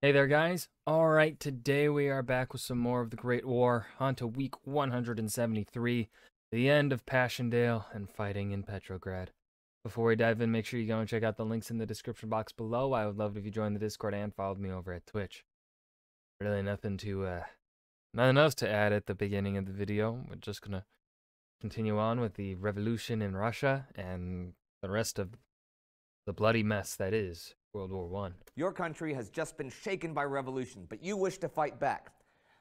Hey there, guys. All right, today we are back with some more of the Great War, on to week 173, the end of Passchendaele and fighting in Petrograd. Before we dive in, make sure you go and check out the links in the description box below. I would love it if you joined the Discord and followed me over at Twitch. Really nothing else to add at the beginning of the video. We're just gonna continue on with the revolution in Russia and the rest of the bloody mess that is World War One. Your country has just been shaken by revolution, but you wish to fight back.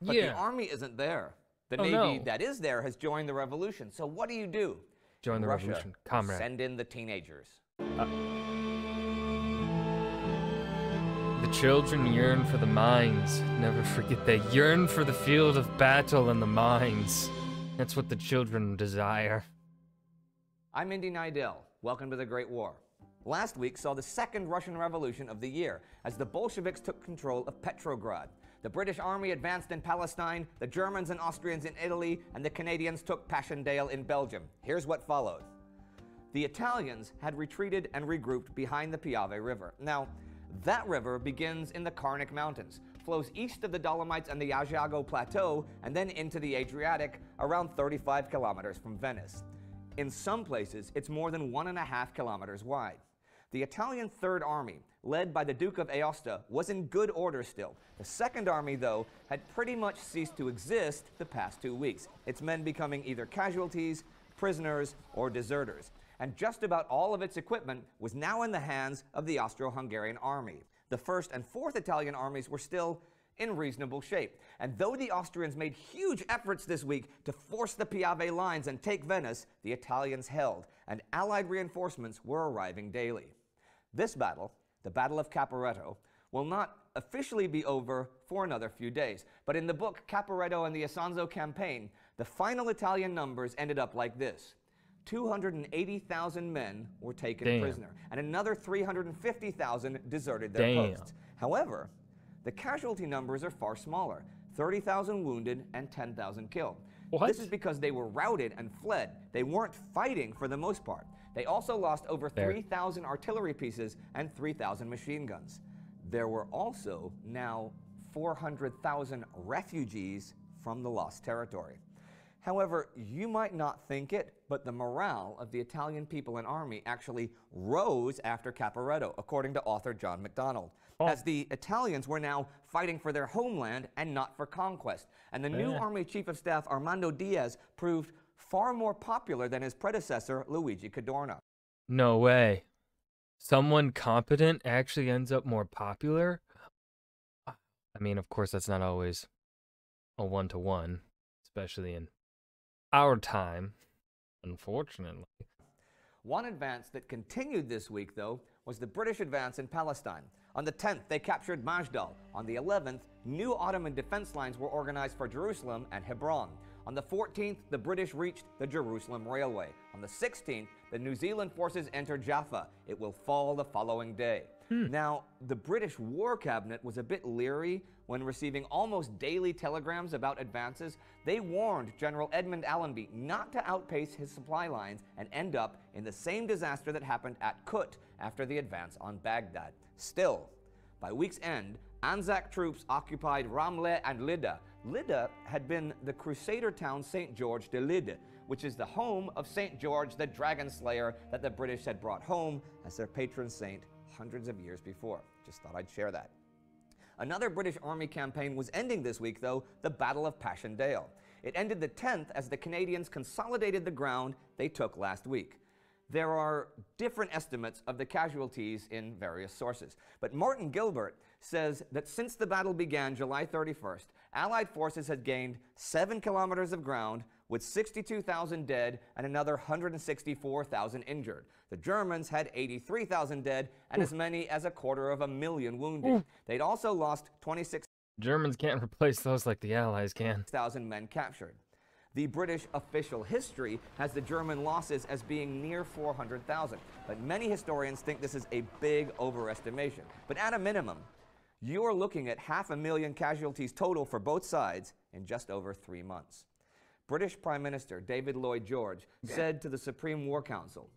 But the army isn't there. The Navy that is there has joined the revolution. So what do? Join the Russia, revolution, comrade. Send in the teenagers. The children yearn for the mines. Never forget they yearn for the field of battle and the mines. That's what the children desire. I'm Indy Nidell. Welcome to the Great War. Last week saw the second Russian Revolution of the year as the Bolsheviks took control of Petrograd. The British Army advanced in Palestine, the Germans and Austrians in Italy, and the Canadians took Passchendaele in Belgium. Here's what followed. The Italians had retreated and regrouped behind the Piave River. Now, that river begins in the Carnic Mountains, flows east of the Dolomites and the Asiago Plateau, and then into the Adriatic, around 35 kilometers from Venice. In some places, it's more than 1.5 kilometers wide. The Italian Third Army, led by the Duke of Aosta, was in good order still. The Second Army, though, had pretty much ceased to exist the past 2 weeks, its men becoming either casualties, prisoners, or deserters. And just about all of its equipment was now in the hands of the Austro-Hungarian army. The First and Fourth Italian armies were still in reasonable shape. And though the Austrians made huge efforts this week to force the Piave lines and take Venice, the Italians held, and Allied reinforcements were arriving daily. This battle, the Battle of Caporetto, will not officially be over for another few days. But in the book Caporetto and the Isonzo Campaign, the final Italian numbers ended up like this. 280,000 men were taken prisoner, and another 350,000 deserted their posts. However, the casualty numbers are far smaller, 30,000 wounded and 10,000 killed. What? This is because they were routed and fled. They weren't fighting for the most part. They also lost over 3,000 artillery pieces and 3,000 machine guns. There were also now 400,000 refugees from the lost territory. However, you might not think it, but the morale of the Italian people and army actually rose after Caporetto, according to author John MacDonald, as the Italians were now fighting for their homeland and not for conquest. And the new Army Chief of Staff, Armando Diaz, proved far more popular than his predecessor, Luigi Cadorna. No way. Someone competent actually ends up more popular? I mean, of course, that's not always a one-to-one, especially in our time, unfortunately. One advance that continued this week, though, was the British advance in Palestine. On the 10th, they captured Mashdal. On the 11th, new Ottoman defense lines were organized for Jerusalem and Hebron. On the 14th, the British reached the Jerusalem Railway. On the 16th, the New Zealand forces entered Jaffa. It will fall the following day. Now, the British War Cabinet was a bit leery when receiving almost daily telegrams about advances. They warned General Edmund Allenby not to outpace his supply lines and end up in the same disaster that happened at Kut after the advance on Baghdad. Still, by week's end, Anzac troops occupied Ramleh and Lydda. Lydda had been the Crusader town St. George de Lydde, which is the home of St. George the Dragon Slayer that the British had brought home as their patron saint hundreds of years before. Just thought I'd share that. Another British Army campaign was ending this week, though, the Battle of Passchendaele. It ended the 10th as the Canadians consolidated the ground they took last week. There are different estimates of the casualties in various sources, but Martin Gilbert says that since the battle began July 31st, Allied forces had gained 7 kilometers of ground with 62,000 dead and another 164,000 injured. The Germans had 83,000 dead and as many as 250,000 wounded. They'd also lost 26,000 Germans can't replace those like the Allies can. men captured. The British official history has the German losses as being near 400,000, but many historians think this is a big overestimation. But at a minimum, you're looking at 500,000 casualties total for both sides in just over 3 months. British Prime Minister David Lloyd George said to the Supreme War Council,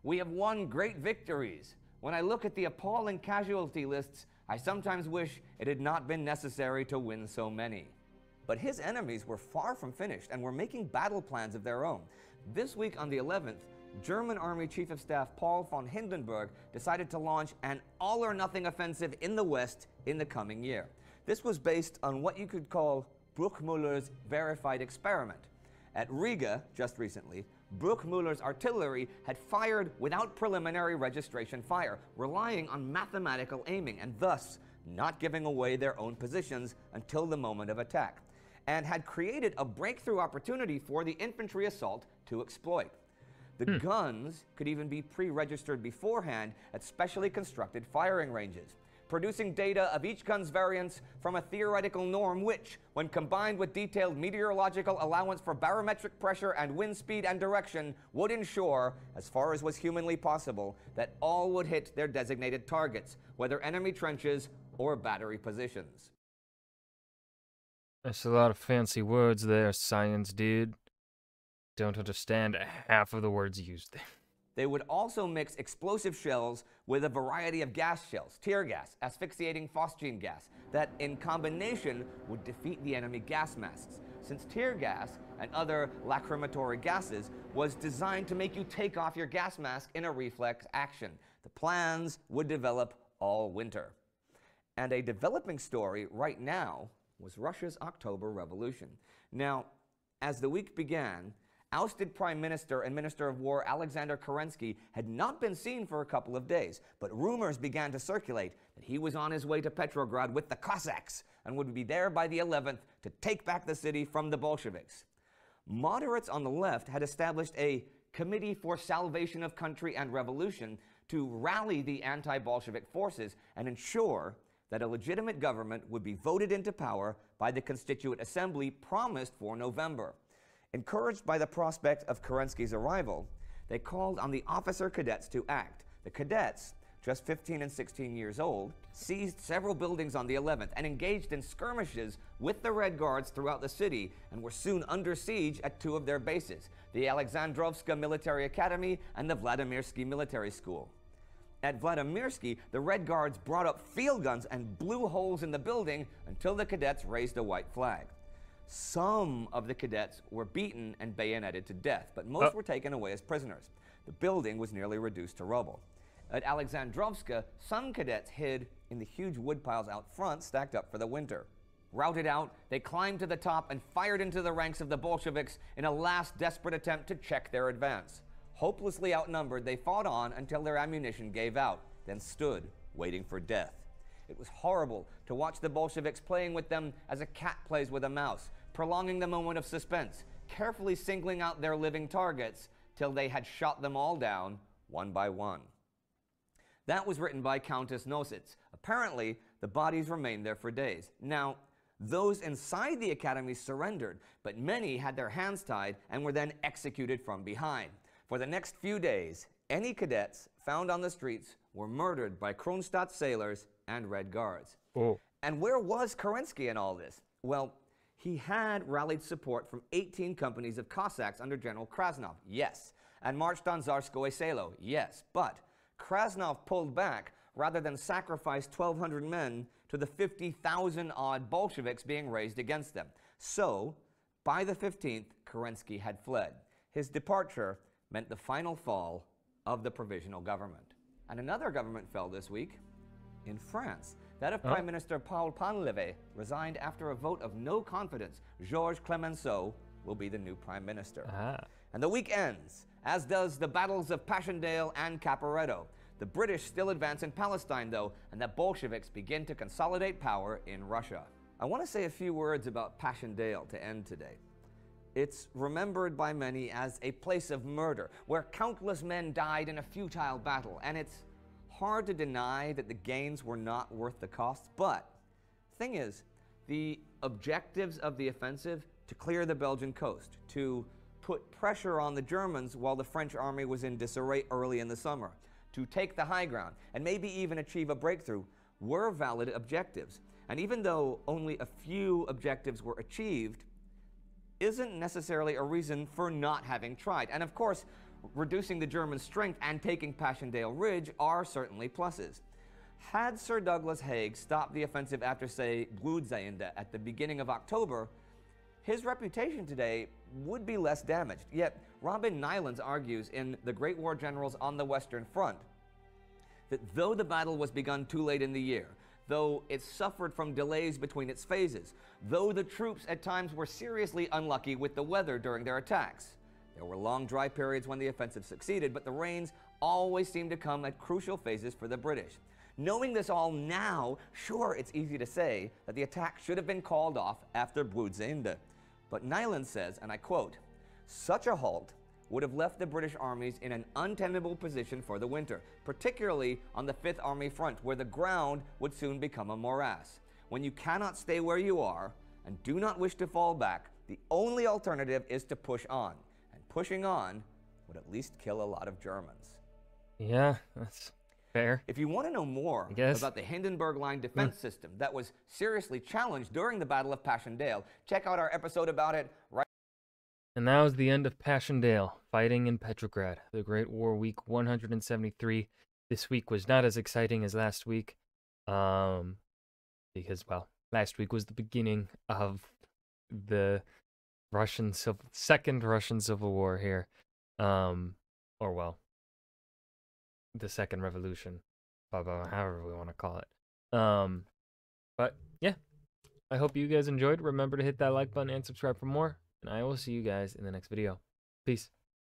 "We have won great victories. When I look at the appalling casualty lists, I sometimes wish it had not been necessary to win so many. But his enemies were far from finished and were making battle plans of their own. This week on the 11th, German Army Chief of Staff Paul von Hindenburg decided to launch an all-or-nothing offensive in the West in the coming year. This was based on what you could call Bruckmüller's verified experiment. At Riga, just recently, Bruckmüller's artillery had fired without preliminary registration fire, relying on mathematical aiming and thus not giving away their own positions until the moment of attack, and had created a breakthrough opportunity for the infantry assault to exploit. The guns could even be pre-registered beforehand at specially constructed firing ranges, producing data of each gun's variance from a theoretical norm which, when combined with detailed meteorological allowance for barometric pressure and wind speed and direction, would ensure, as far as was humanly possible, that all would hit their designated targets, whether enemy trenches or battery positions. That's a lot of fancy words there, science dude. Don't understand half of the words used there. They would also mix explosive shells with a variety of gas shells, tear gas, asphyxiating phosgene gas, that in combination would defeat the enemy gas masks, since tear gas and other lacrimatory gases was designed to make you take off your gas mask in a reflex action. The plans would develop all winter. And a developing story right now was Russia's October Revolution. Now, as the week began, ousted Prime Minister and Minister of War Alexander Kerensky had not been seen for a couple of days, but rumors began to circulate that he was on his way to Petrograd with the Cossacks and would be there by the 11th to take back the city from the Bolsheviks. Moderates on the left had established a Committee for Salvation of Country and Revolution to rally the anti-Bolshevik forces and ensure that a legitimate government would be voted into power by the Constituent Assembly promised for November. Encouraged by the prospect of Kerensky's arrival, they called on the officer cadets to act. The cadets, just 15 and 16 years old, seized several buildings on the 11th and engaged in skirmishes with the Red Guards throughout the city and were soon under siege at two of their bases, the Alexandrovska Military Academy and the Vladimirsky Military School. At Vladimirsky, the Red Guards brought up field guns and blew holes in the building until the cadets raised a white flag. Some of the cadets were beaten and bayoneted to death, but most were taken away as prisoners. The building was nearly reduced to rubble. At Alexandrovska, some cadets hid in the huge woodpiles out front stacked up for the winter. Routed out, they climbed to the top and fired into the ranks of the Bolsheviks in a last desperate attempt to check their advance. Hopelessly outnumbered, they fought on until their ammunition gave out, then stood waiting for death. It was horrible to watch the Bolsheviks playing with them as a cat plays with a mouse, prolonging the moment of suspense, carefully singling out their living targets till they had shot them all down one by one. That was written by Countess Nositz. Apparently, the bodies remained there for days. Now, those inside the academy surrendered, but many had their hands tied and were then executed from behind. For the next few days, any cadets found on the streets were murdered by Kronstadt sailors and Red Guards. And where was Kerensky in all this? Well, he had rallied support from 18 companies of Cossacks under General Krasnov, yes, and marched on Tsarskoye Selo, yes, but Krasnov pulled back rather than sacrifice 1,200 men to the 50,000-odd Bolsheviks being raised against them. So, by the 15th, Kerensky had fled. His departure meant the final fall of the provisional government. And another government fell this week in France. That of Prime Minister Paul Painlevé resigned after a vote of no confidence. Georges Clemenceau will be the new Prime Minister. And the week ends, as does the battles of Passchendaele and Caporetto. The British still advance in Palestine, though, and the Bolsheviks begin to consolidate power in Russia. I want to say a few words about Passchendaele to end today. It's remembered by many as a place of murder, where countless men died in a futile battle, and it's hard to deny that the gains were not worth the cost, but the thing is, the objectives of the offensive to clear the Belgian coast, to put pressure on the Germans while the French army was in disarray early in the summer, to take the high ground, and maybe even achieve a breakthrough, were valid objectives. And even though only a few objectives were achieved, isn't necessarily a reason for not having tried. And of course, reducing the German strength and taking Passchendaele Ridge are certainly pluses. Had Sir Douglas Haig stopped the offensive after, say, Blutzeinde at the beginning of October, his reputation today would be less damaged. Yet, Robin Nylund argues in The Great War Generals on the Western Front that though the battle was begun too late in the year, though it suffered from delays between its phases, though the troops at times were seriously unlucky with the weather during their attacks, there were long dry periods when the offensive succeeded, but the rains always seemed to come at crucial phases for the British. Knowing this all now, sure, it's easy to say that the attack should have been called off after Blutzeinde. But Nylund says, and I quote, "Such a halt would have left the British armies in an untenable position for the winter, particularly on the Fifth Army front, where the ground would soon become a morass. When you cannot stay where you are and do not wish to fall back, the only alternative is to push on. And pushing on would at least kill a lot of Germans." Yeah, that's fair. If you want to know more about the Hindenburg Line defense system that was seriously challenged during the Battle of Passchendaele, check out our episode about it right. And that was the end of Passchendaele, fighting in Petrograd, the Great War, week 173. This week was not as exciting as last week, because, well, last week was the beginning of the second Russian Civil War here, or, well, the second revolution, however we want to call it. But, yeah, I hope you guys enjoyed. Remember to hit that like button and subscribe for more. And I will see you guys in the next video. Peace.